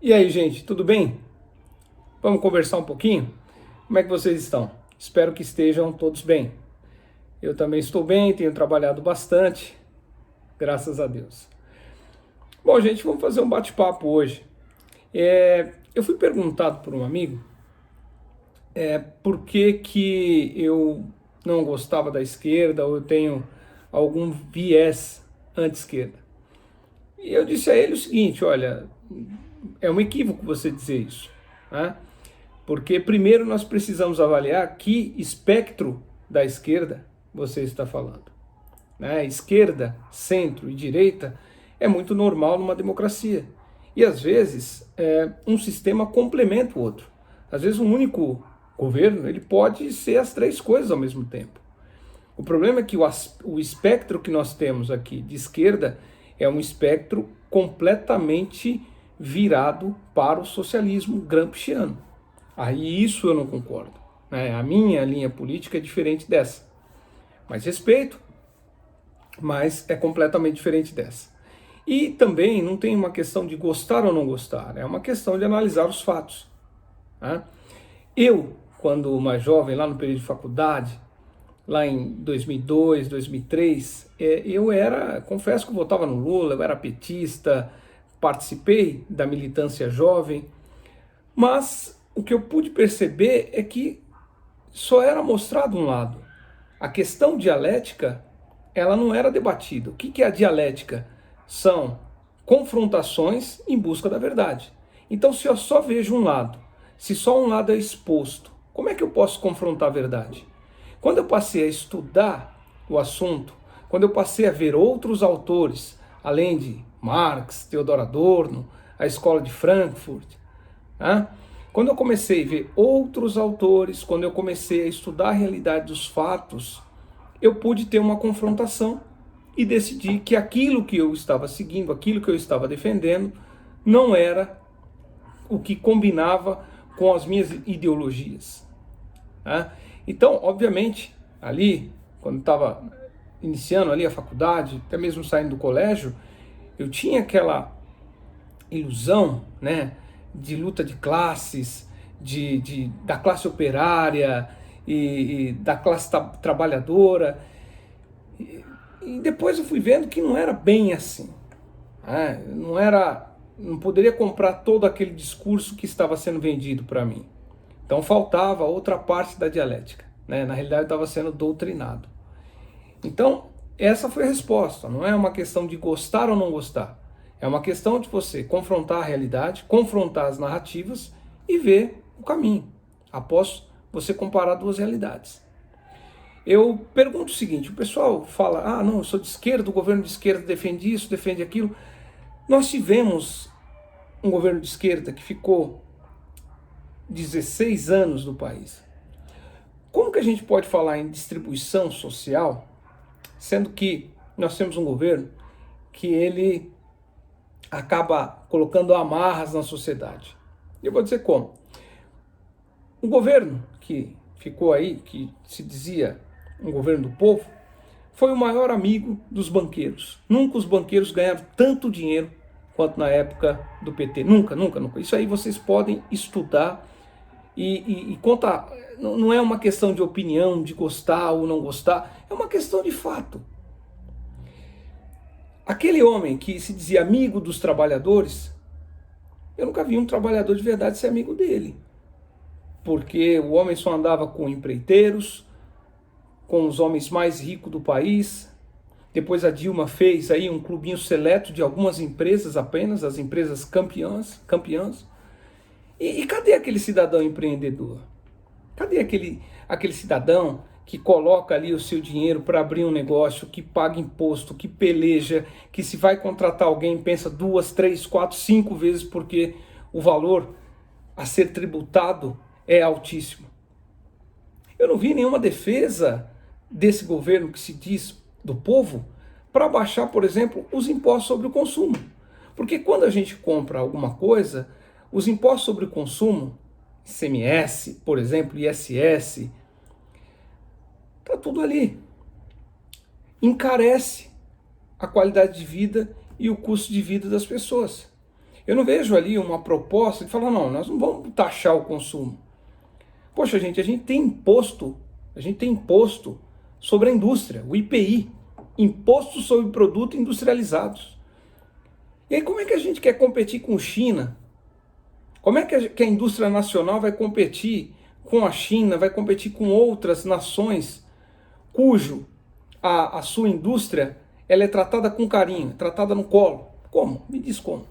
E aí, gente, tudo bem? Vamos conversar um pouquinho? Como é que vocês estão? Espero que estejam todos bem. Eu também estou bem, tenho trabalhado bastante, graças a Deus. Bom, gente, vamos fazer um bate-papo hoje. Eu fui perguntado por um amigo por que eu não gostava da esquerda ou eu tenho algum viés anti-esquerda. E eu disse a ele o seguinte, olha, é um equívoco você dizer isso, né? Porque primeiro nós precisamos avaliar que espectro da esquerda você está falando. Né? Esquerda, centro e direita é muito normal numa democracia. E às vezes um sistema complementa o outro. Às vezes um único governo ele pode ser as três coisas ao mesmo tempo. O problema é que o espectro que nós temos aqui de esquerda é um espectro completamente virado para o socialismo gramsciano. Aí isso eu não concordo. Né? A minha linha política é diferente dessa. Mas respeito, mas é completamente diferente dessa. E também não tem uma questão de gostar ou não gostar, é uma questão de analisar os fatos. Né? Eu, quando mais jovem, lá no período de faculdade, lá em 2002, 2003, confesso que eu votava no Lula, eu era petista, participei da militância jovem, mas o que eu pude perceber é que só era mostrado um lado. A questão dialética, ela não era debatida. O que é a dialética? São confrontações em busca da verdade. Então, se eu só vejo um lado, se só um lado é exposto, como é que eu posso confrontar a verdade? Quando eu passei a estudar o assunto, quando eu passei a ver outros autores, além de Marx, Theodor Adorno, a Escola de Frankfurt, né? Quando eu comecei a ver outros autores, quando eu comecei a estudar a realidade dos fatos, eu pude ter uma confrontação e decidi que aquilo que eu estava seguindo, aquilo que eu estava defendendo, não era o que combinava com as minhas ideologias. Né? Então, obviamente, ali, quando estava iniciando ali a faculdade, até mesmo saindo do colégio, eu tinha aquela ilusão, né, de luta de classes, da classe operária e da classe trabalhadora. E depois eu fui vendo que não era bem assim. Né? Não poderia comprar todo aquele discurso que estava sendo vendido para mim. Então faltava outra parte da dialética. Né? Na realidade eu estava sendo doutrinado. Então essa foi a resposta. Não é uma questão de gostar ou não gostar. É uma questão de você confrontar a realidade, confrontar as narrativas e ver o caminho, após você comparar duas realidades. Eu pergunto o seguinte, o pessoal fala, não, eu sou de esquerda, o governo de esquerda defende isso, defende aquilo. Nós tivemos um governo de esquerda que ficou 16 anos no país. Como que a gente pode falar em distribuição social, sendo que nós temos um governo que ele acaba colocando amarras na sociedade? Eu vou dizer como. O governo que ficou aí, que se dizia um governo do povo, foi o maior amigo dos banqueiros. Nunca os banqueiros ganharam tanto dinheiro quanto na época do PT. Nunca, nunca, nunca. Isso aí vocês podem estudar e contar. Não é uma questão de opinião, de gostar ou não gostar, é uma questão de fato. Aquele homem que se dizia amigo dos trabalhadores, eu nunca vi um trabalhador de verdade ser amigo dele. Porque o homem só andava com empreiteiros, com os homens mais ricos do país. Depois a Dilma fez aí um clubinho seleto de algumas empresas apenas, as empresas campeãs. E cadê aquele cidadão empreendedor? Cadê aquele cidadão que coloca ali o seu dinheiro para abrir um negócio, que paga imposto, que peleja, que se vai contratar alguém pensa 2, 3, 4, 5 vezes porque o valor a ser tributado é altíssimo? Eu não vi nenhuma defesa desse governo que se diz do povo para baixar, por exemplo, os impostos sobre o consumo. Porque quando a gente compra alguma coisa, os impostos sobre o consumo, ICMS, por exemplo, ISS, está tudo ali. Encarece a qualidade de vida e o custo de vida das pessoas. Eu não vejo ali uma proposta de falar, não, nós não vamos taxar o consumo. Poxa, gente, a gente tem imposto sobre a indústria, o IPI, Imposto sobre Produtos Industrializados. E aí como é que a gente quer competir com China? Como é que a indústria nacional vai competir com a China, vai competir com outras nações cujo a sua indústria ela é tratada com carinho, tratada no colo? Como? Me diz como.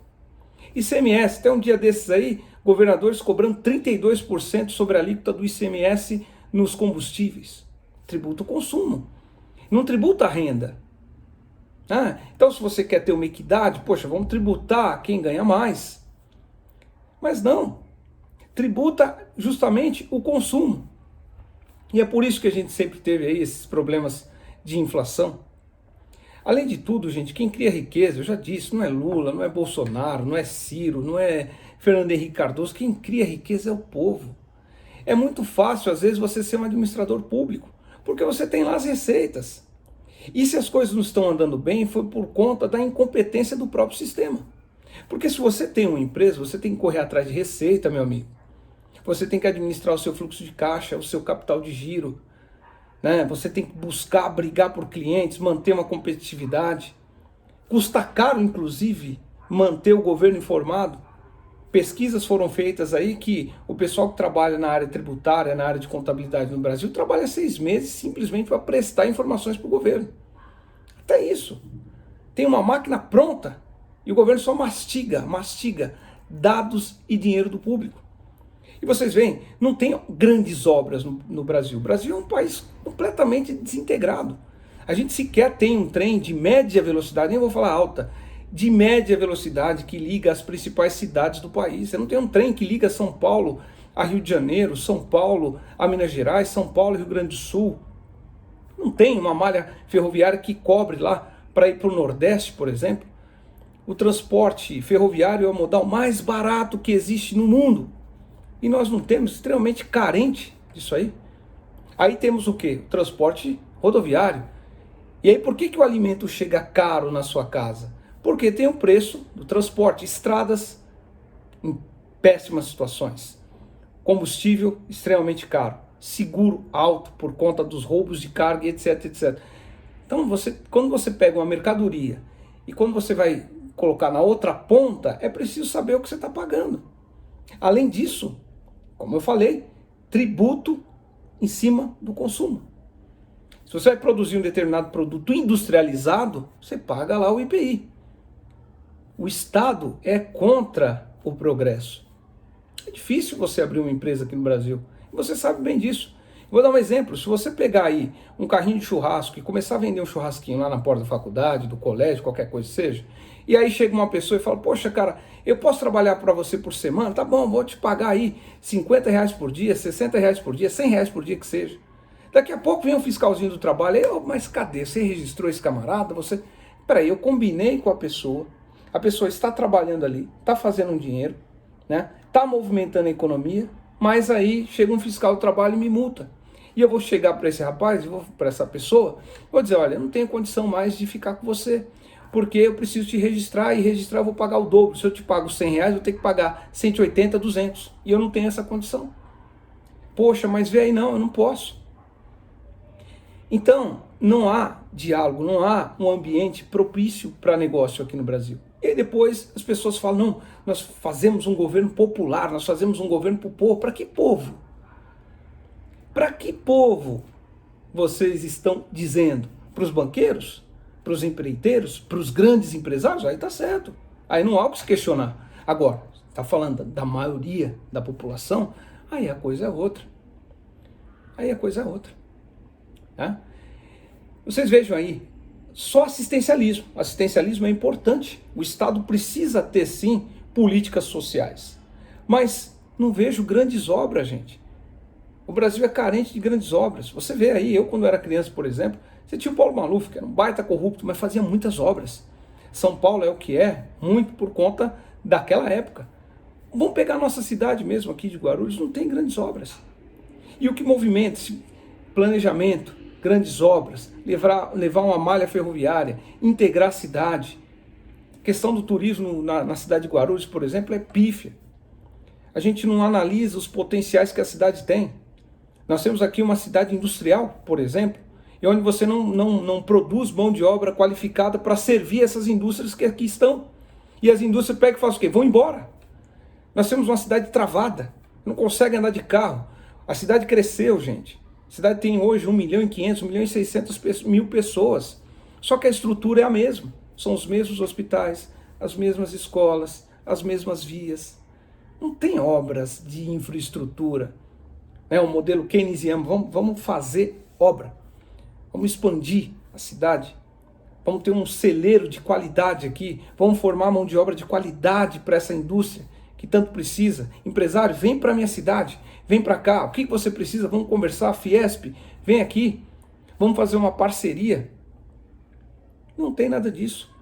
ICMS, até um dia desses aí, governadores cobrando 32% sobre a alíquota do ICMS nos combustíveis. Tributa o consumo, não tributa a renda. Então se você quer ter uma equidade, poxa, vamos tributar quem ganha mais. Mas não, tributa justamente o consumo. E é por isso que a gente sempre teve aí esses problemas de inflação. Além de tudo, gente, quem cria riqueza, eu já disse, não é Lula, não é Bolsonaro, não é Ciro, não é Fernando Henrique Cardoso, quem cria riqueza é o povo. É muito fácil, às vezes, você ser um administrador público, porque você tem lá as receitas. E se as coisas não estão andando bem, foi por conta da incompetência do próprio sistema. Porque se você tem uma empresa, você tem que correr atrás de receita, meu amigo. Você tem que administrar o seu fluxo de caixa, o seu capital de giro. Você tem que buscar, brigar por clientes, manter uma competitividade. Custa caro, inclusive, manter o governo informado. Pesquisas foram feitas aí que o pessoal que trabalha na área tributária, na área de contabilidade no Brasil, trabalha 6 meses simplesmente para prestar informações para o governo. Até isso. Tem uma máquina pronta e o governo só mastiga dados e dinheiro do público. E vocês veem, não tem grandes obras no Brasil. O Brasil é um país completamente desintegrado. A gente sequer tem um trem de média velocidade, nem vou falar alta, de média velocidade que liga as principais cidades do país. Você não tem um trem que liga São Paulo a Rio de Janeiro, São Paulo a Minas Gerais, São Paulo a Rio Grande do Sul. Não tem uma malha ferroviária que cobre lá para ir para o Nordeste, por exemplo. O transporte ferroviário é o modal mais barato que existe no mundo. E nós não temos, extremamente carente disso aí. Aí temos o quê? O transporte rodoviário. E aí por que o alimento chega caro na sua casa? Porque tem o preço do transporte, estradas em péssimas situações, combustível extremamente caro, seguro alto por conta dos roubos de carga, etc, etc. Então quando você pega uma mercadoria e quando você vai colocar na outra ponta, é preciso saber o que você está pagando. Além disso, como eu falei, tributo em cima do consumo. Se você vai produzir um determinado produto industrializado, você paga lá o IPI. O Estado é contra o progresso. É difícil você abrir uma empresa aqui no Brasil. E você sabe bem disso. Vou dar um exemplo. Se você pegar aí um carrinho de churrasco e começar a vender um churrasquinho lá na porta da faculdade, do colégio, qualquer coisa que seja, e aí chega uma pessoa e fala, poxa, cara, eu posso trabalhar para você por semana? Tá bom, vou te pagar aí R$50 por dia, R$60 por dia, R$100 por dia que seja. Daqui a pouco vem um fiscalzinho do trabalho, mas cadê? Você registrou esse camarada? Peraí, eu combinei com a pessoa está trabalhando ali, está fazendo um dinheiro, está movimentando a economia, mas aí chega um fiscal do trabalho e me multa. E eu vou chegar para esse rapaz, para essa pessoa, vou dizer, olha, eu não tenho condição mais de ficar com você, porque eu preciso te registrar, e registrar eu vou pagar o dobro. Se eu te pago R$100, eu vou ter que pagar 180, 200, e eu não tenho essa condição. Poxa, mas vê aí, não, eu não posso. Então, não há diálogo, não há um ambiente propício para negócio aqui no Brasil. E aí depois as pessoas falam, não, nós fazemos um governo popular, nós fazemos um governo para o povo. Para que povo? Para que povo vocês estão dizendo? Para os banqueiros? Para os empreiteiros? Para os grandes empresários? Aí tá certo. Aí não há o que se questionar. Agora, está falando da maioria da população? Aí a coisa é outra. Aí a coisa é outra. Tá? Vocês vejam aí, só assistencialismo. Assistencialismo é importante. O Estado precisa ter, sim, políticas sociais. Mas não vejo grandes obras, gente. O Brasil é carente de grandes obras. Você vê aí, eu quando era criança, por exemplo, você tinha o Paulo Maluf, que era um baita corrupto, mas fazia muitas obras. São Paulo é o que é, muito por conta daquela época. Vamos pegar a nossa cidade mesmo aqui de Guarulhos, não tem grandes obras. E o que movimenta esse planejamento, grandes obras, levar uma malha ferroviária, integrar a cidade, questão do turismo na cidade de Guarulhos, por exemplo, é pífia. A gente não analisa os potenciais que a cidade tem. Nós temos aqui uma cidade industrial, por exemplo, e onde você não produz mão de obra qualificada para servir essas indústrias que aqui estão. E as indústrias pegam e fazem o quê? Vão embora. Nós temos uma cidade travada, não consegue andar de carro. A cidade cresceu, gente. A cidade tem hoje 1.500.000, 1.600.000 pessoas. Só que a estrutura é a mesma. São os mesmos hospitais, as mesmas escolas, as mesmas vias. Não tem obras de infraestrutura. O modelo keynesiano, vamos fazer obra. Vamos expandir a cidade. Vamos ter um celeiro de qualidade aqui. Vamos formar mão de obra de qualidade para essa indústria que tanto precisa. Empresário, vem para a minha cidade. Vem para cá. O que você precisa? Vamos conversar. Fiesp, vem aqui. Vamos fazer uma parceria. Não tem nada disso.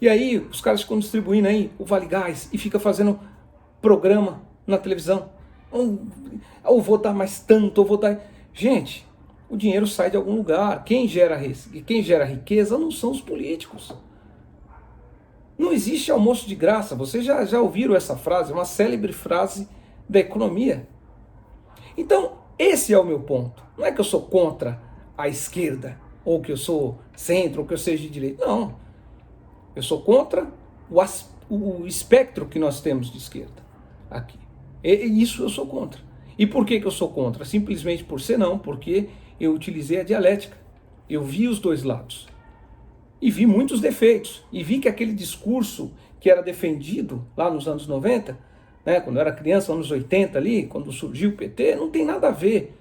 E aí os caras ficam distribuindo aí o Vale Gás e fica fazendo programa na televisão. Ou vou dar mais tanto, ou vou dar... Gente, o dinheiro sai de algum lugar. Quem gera riqueza não são os políticos. Não existe almoço de graça. Vocês já ouviram essa frase? É uma célebre frase da economia. Então, esse é o meu ponto. Não é que eu sou contra a esquerda, ou que eu sou centro, ou que eu seja de direita. Não. Eu sou contra o espectro que nós temos de esquerda aqui. Isso eu sou contra. E por que eu sou contra? Simplesmente por ser não, porque eu utilizei a dialética. Eu vi os dois lados. E vi muitos defeitos. E vi que aquele discurso que era defendido lá nos anos 90, quando eu era criança, anos 80 ali, quando surgiu o PT, não tem nada a ver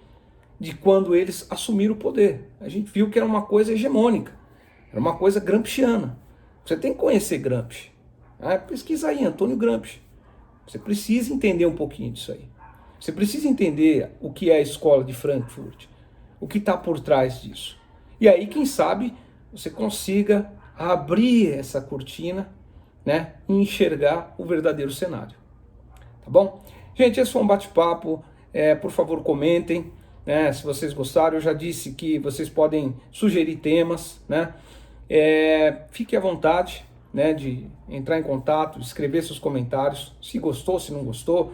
de quando eles assumiram o poder. A gente viu que era uma coisa hegemônica. Era uma coisa gramsciana. Você tem que conhecer Gramsci. Pesquisa aí, Antônio Gramsci. Você precisa entender um pouquinho disso aí. Você precisa entender o que é a escola de Frankfurt, o que está por trás disso. E aí, quem sabe, você consiga abrir essa cortina, e enxergar o verdadeiro cenário. Tá bom? Gente, esse foi um bate-papo. Por favor, comentem, se vocês gostaram. Eu já disse que vocês podem sugerir temas, fique à vontade, de entrar em contato, escrever seus comentários, se gostou, se não gostou.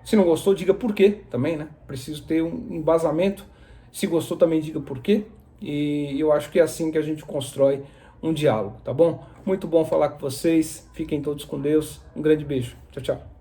Se não gostou, diga por quê também, Preciso ter um embasamento. Se gostou, também diga por quê. E eu acho que é assim que a gente constrói um diálogo, tá bom? Muito bom falar com vocês. Fiquem todos com Deus. Um grande beijo. Tchau, tchau.